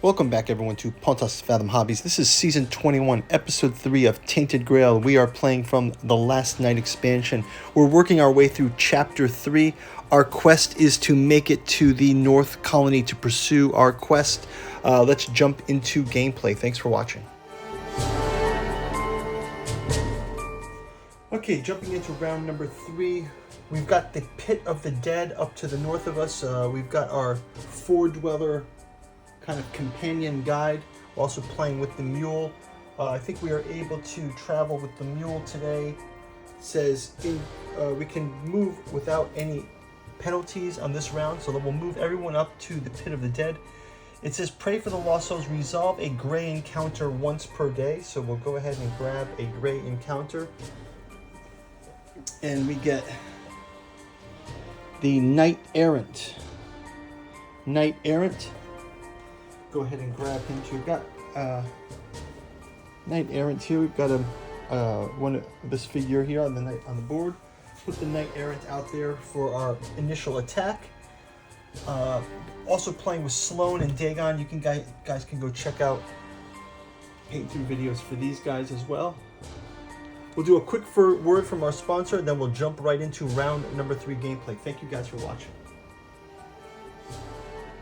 Welcome back, everyone, to Pontus Fathom Hobbies. This is Season 21, Episode 3 of Tainted Grail. We are playing from the Last Night expansion. We're working our way through Chapter 3. Our quest is to make it to the North Colony to pursue our quest. Let's jump into gameplay. Thanks for watching. Okay, jumping into round number 3. We've got the Pit of the Dead up to the north of us. We've got our four-dweller kind of companion guide, also playing with the mule. I think we are able to travel with the mule today. It says we can move without any penalties on this round, so that we'll move everyone up to the Pit of the Dead. It says pray for the lost souls, resolve a gray encounter once per day, so we'll go ahead and grab a gray encounter. And we get the Knight Errant. Knight Errant. Go ahead and grab him too. We've got Knight Errant here. We've got this figure here on the board. Put the Knight Errant out there for our initial attack. Also playing with Sloan and Dagon. You guys can go check out paint through videos for these guys as well. We'll do a quick word from our sponsor, then we'll jump right into round number 3 gameplay. Thank you guys for watching.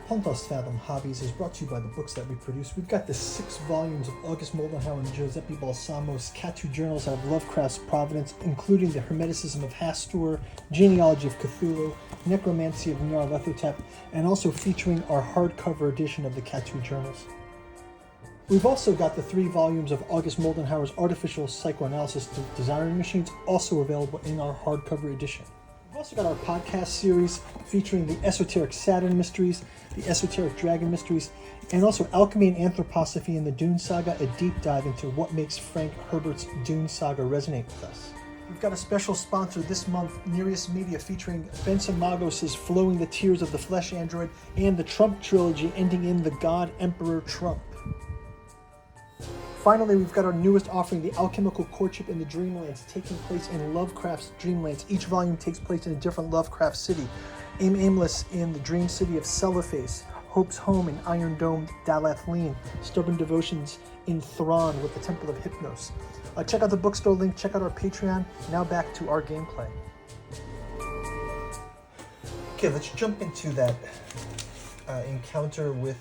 Pontus Fathom Hobbies is brought to you by the books that we produce. We've got the 6 volumes of August Moldenhauer and Giuseppe Balsamo's Cat journals out of Lovecraft's Providence, including the Hermeticism of Hastur, Genealogy of Cthulhu, Necromancy of Nyarlathotep, and also featuring our hardcover edition of the Cat journals. We've also got the 3 volumes of August Moldenhauer's Artificial Psychoanalysis Desiring Machines, also available in our hardcover edition. We've also got our podcast series featuring the Esoteric Saturn Mysteries, the Esoteric Dragon Mysteries, and also Alchemy and Anthroposophy in the Dune Saga, a deep dive into what makes Frank Herbert's Dune Saga resonate with us. We've got a special sponsor this month, Nereus Media, featuring Benson Magos' Flowing the Tears of the Flesh Android and the Trump trilogy ending in The God Emperor Trump. Finally, we've got our newest offering, The Alchemical Courtship in the Dreamlands, taking place in Lovecraft's Dreamlands. Each volume takes place in a different Lovecraft city. Aimless in the dream city of Cellophase, Hope's Home in Iron Domed Dalathleen, Stubborn Devotions in Thrawn with the Temple of Hypnos. Check out the bookstore link, check out our Patreon. Now back to our gameplay. Okay, let's jump into that encounter with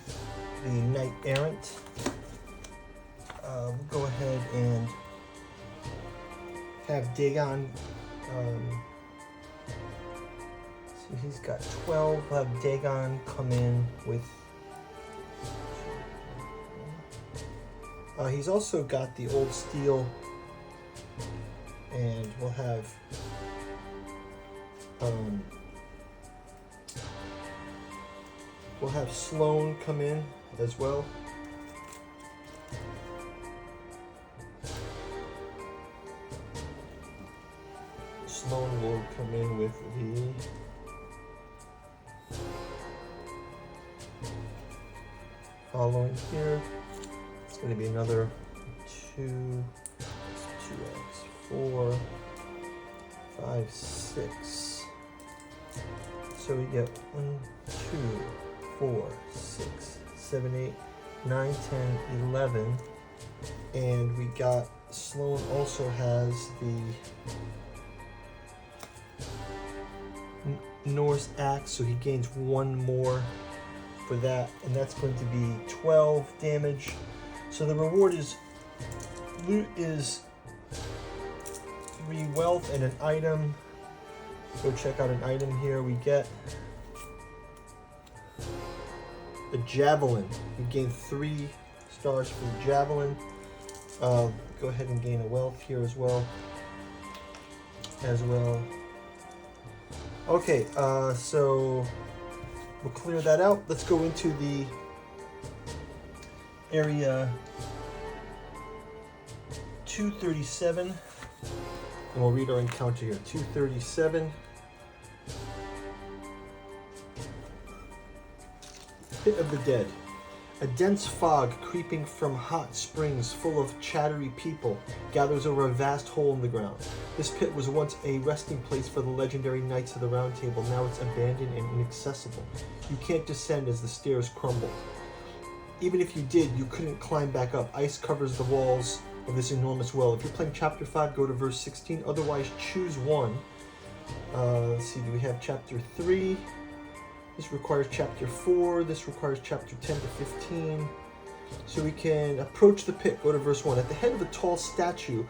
the Knight Errant. We'll go ahead and have Dagon. So he's got 12. We'll have Dagon come in with. He's also got the Old Steel, and we'll have. We'll have Sloan come in as well. Sloan will come in with the following here. It's going to be another 2x, 4, 5, 6. So we get 1, 2, 4, 6, 7, 8, 9, 10, 11. And we got Sloan also has the Norse axe, so he gains 1 more for that, and that's going to be 12 damage. So the reward is 3 wealth and an item. Go check out an item here. We get a javelin. You gain 3 stars for the javelin. Go ahead and gain a wealth here as well. Okay, so we'll clear that out. Let's go into the area 237, and we'll read our encounter here. 237. Pit of the Dead. A dense fog creeping from hot springs full of chattery people gathers over a vast hole in the ground. This pit was once a resting place for the legendary Knights of the Round Table. Now it's abandoned and inaccessible. You can't descend as the stairs crumble. even if you did, you couldn't climb back up. Ice covers the walls of this enormous well. If you're playing chapter 5, go to verse 16. Otherwise, choose one. Let's see, do we have chapter 3? This requires chapter 4. This requires chapter 10 to 15. So we can approach the pit. Go to verse 1. At the head of a tall statue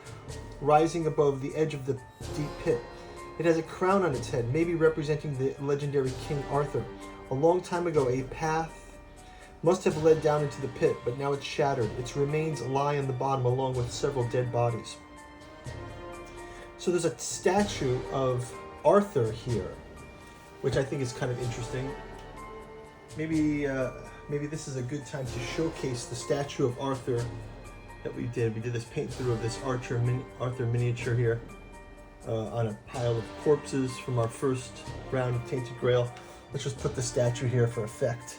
rising above the edge of the deep pit, it has a crown on its head, maybe representing the legendary King Arthur. A long time ago, a path must have led down into the pit, but now it's shattered. Its remains lie on the bottom along with several dead bodies. So there's a statue of Arthur here, which I think is kind of interesting. Maybe this is a good time to showcase the statue of Arthur that we did. We did this paint through of this Arthur miniature here on a pile of corpses from our first round of Tainted Grail. Let's just put the statue here for effect.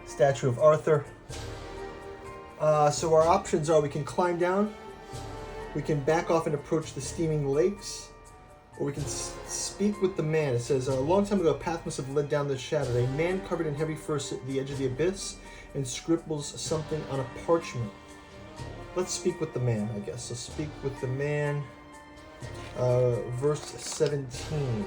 Statue of Arthur. So our options are: we can climb down, we can back off and approach the steaming lakes, or we can speak with the man. It says, a long time ago, a path must have led down the shadow. A man covered in heavy fur sits at the edge of the abyss and scribbles something on a parchment. Let's speak with the man, I guess. So speak with the man. Verse 17.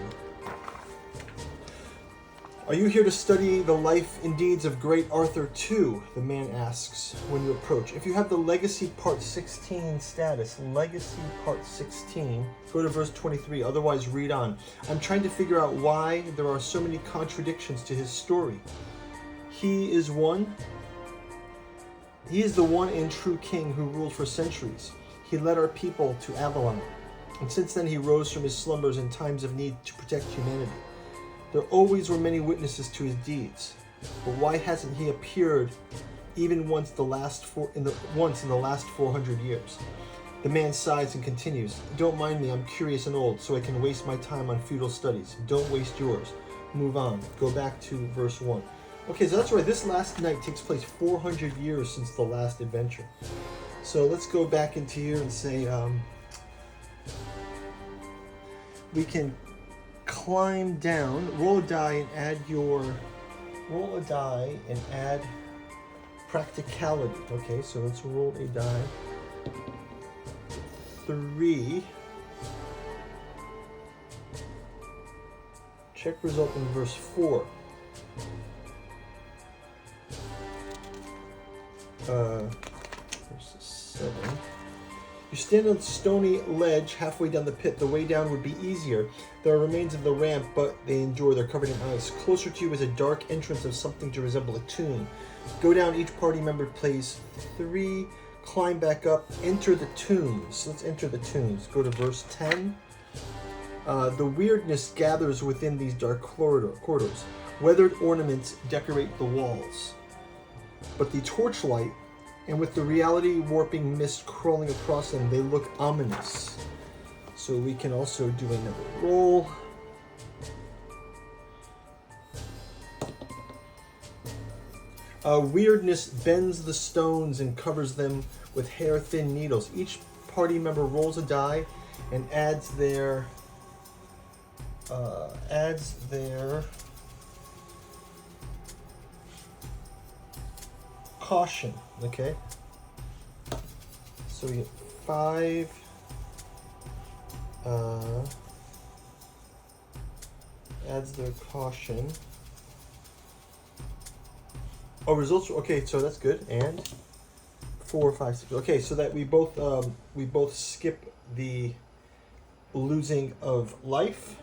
Are you here to study the life and deeds of great Arthur II? The man asks when you approach. If you have the Legacy Part 16 status, Legacy Part 16, go to verse 23, otherwise read on. I'm trying to figure out why there are so many contradictions to his story. He is the one and true king who ruled for centuries. He led our people to Avalon, and since then he rose from his slumbers in times of need to protect humanity. There always were many witnesses to his deeds, but why hasn't he appeared even once in the last 400 years? The man sighs and continues, don't mind me, I'm curious and old, so I can waste my time on futile studies. Don't waste yours. Move on. Go back to verse 1. Okay, so that's right, this last night takes place 400 years since the last adventure. So let's go back into here and say, we can climb down, roll a die and add practicality. Okay, so let's roll a die. 3. Check result in verse 4. Verse 7. You stand on a stony ledge halfway down the pit. The way down would be easier. There are remains of the ramp, but they endure. They're covered in ice. Closer to you is a dark entrance of something to resemble a tomb. Go down. Each party member plays 3. Climb back up. Enter the tombs. Let's enter the tombs. Go to verse 10. The weirdness gathers within these dark corridors. Weathered ornaments decorate the walls, but the torchlight, and with the reality warping mist crawling across them, they look ominous. So we can also do another roll. Weirdness bends the stones and covers them with hair-thin needles. Each party member rolls a die and adds their caution. Okay, so we get 5. Adds their caution. Oh, results. Okay, so that's good. And 4, 5, 6. Okay, so that we both skip the losing of life.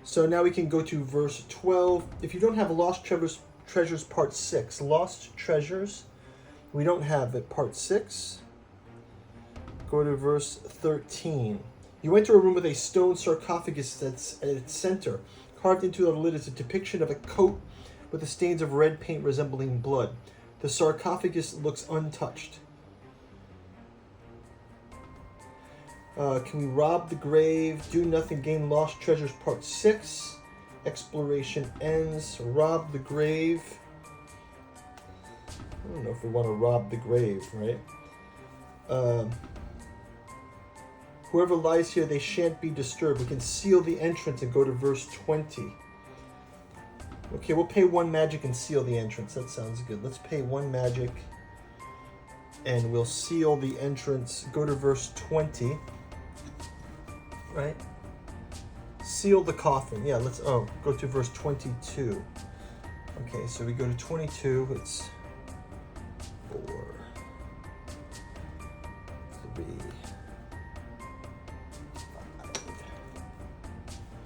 So now we can go to verse 12. If you don't have Lost Treasures Part 6, Lost Treasures, we don't have it Part 6. Go to verse 13. You enter a room with a stone sarcophagus that's at its center. Carved into the lid is a depiction of a coat with the stains of red paint resembling blood. The sarcophagus looks untouched. Can we rob the grave? Do nothing, gain Lost Treasures Part 6. Exploration ends. Rob the grave. I don't know if we want to rob the grave, right? Whoever lies here, they shan't be disturbed. We can seal the entrance and go to verse 20. Okay, we'll pay 1 magic and seal the entrance. That sounds good. Let's pay 1 magic and we'll seal the entrance. Go to verse 20. Right? Seal the coffin. Yeah, let's, oh, go to verse 22. Okay, so we go to 22. It's 4, 3, 5.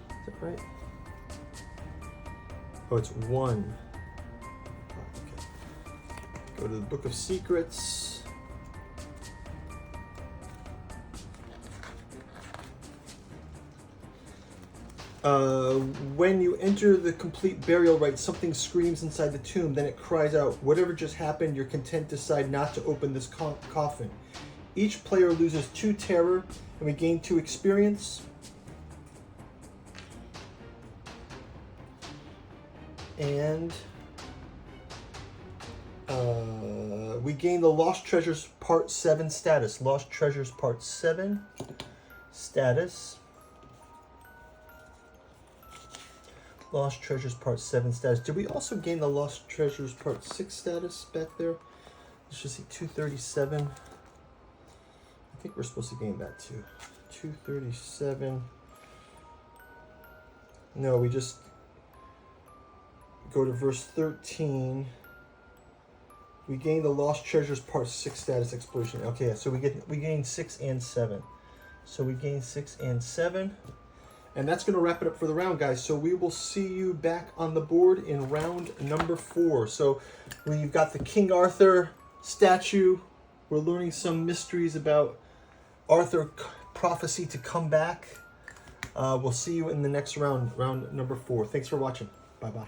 Is that right? Oh, it's 1. Okay. Go to the Book of Secrets. When you enter the complete burial rite, something screams inside the tomb. Then it cries out, "Whatever just happened, your content decide not to open this coffin." Each player loses 2 terror, and we gain 2 experience. And we gain the Lost Treasures Part 7 status. Lost Treasures Part 7 status. Lost Treasures Part 7 status. Did we also gain the Lost Treasures Part 6 status back there? Let's just see, 237. I think we're supposed to gain that too. 237. No, we just go to verse 13. We gain the Lost Treasures Part 6 status exploration. Okay, so we gain 6 and 7. So we gain 6 and 7. And that's going to wrap it up for the round, guys. So we will see you back on the board in round number 4. So we've got the King Arthur statue. We're learning some mysteries about Arthur prophecy to come back. We'll see you in the next round, round number 4. Thanks for watching. Bye-bye.